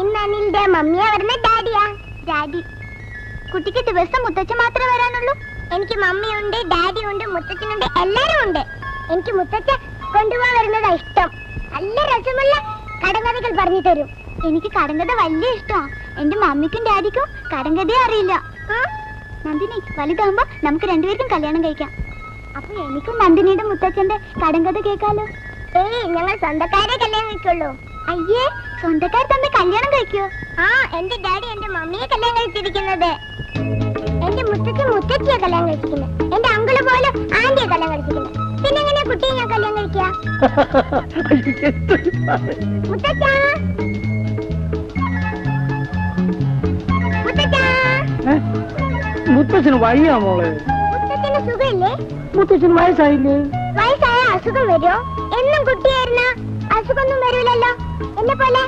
ഇന്ന് അനിലിന്റെ മമ്മിയാ വരുന്ന ഡാഡിയാ? ഡാഡി. കുട്ടിക്ക് ദിവസം മുത്തച്ഛൻ മാത്രമേ വരാനുള്ളൂ? എനിക്ക് മമ്മിയുണ്ട്, ഡാഡിയുണ്ട്, മുത്തച്ഛനുണ്ട്, എല്ലാരും ഉണ്ട്. എനിക്ക് മുത്തച്ഛ കൊണ്ടുപോകാൻ വരുന്നതാ ഇഷ്ടം. നല്ല രസമുള്ള കടങ്കഥകൾ പറഞ്ഞു തരും. എനിക്ക് കടങ്കഥ വലിയ ഇഷ്ടമാണ്. എന്റെ മമ്മിക്കും ഡാഡിക്കും കടങ്കഥയെ അറിയില്ല. നന്ദിനി, വലുതാകുമ്പോ നമുക്ക് രണ്ടുപേർക്കും കല്യാണം കഴിക്കാം. അപ്പൊ എനിക്കും നന്ദിനിയുടെ മുത്തച്ഛന്റെ കടങ്കഥ കേൾക്കാലോ? ഏയ്, ഞങ്ങൾ സ്വന്തക്കാരെ കല്യാണം കഴിക്കുള്ളൂ. അയ്യേ, സ്വന്തക്കാർ തമ്മിൽ കല്യാണം കഴിക്കോ? ആ, എന്റെ ഡാഡി എന്റെ മമ്മിയെ കല്യാണം കഴിച്ചിരിക്കുന്നത്. എന്റെ മുത്തച്ഛൻ മുത്തച്ഛിയെ കല്യാണം കഴിച്ചിരിക്കുന്നത്. എന്റെ അങ്കിള് പോലും ആന്റിയെ കല്യാണം കഴിച്ചിരിക്കുന്നത്. പിന്നെ എങ്ങനെ കുട്ടിയെ ഞാൻ കല്യാണം കഴിക്കുക? മുത്തച്ഛാ, മുത്തച്ഛാ. മുത്തച്ഛന് വയ്യാ മോളെ. മുത്തച്ഛന് സുഖമില്ലേ? മുത്തച്ഛന് വയസ്സായില്ലേ? വയസ്സായ അസുഖം വരുമോ? എന്നും കുട്ടിയായിരുന്ന അസുഖമൊന്നും വരൂലല്ലോ. എന്നെ പോലെ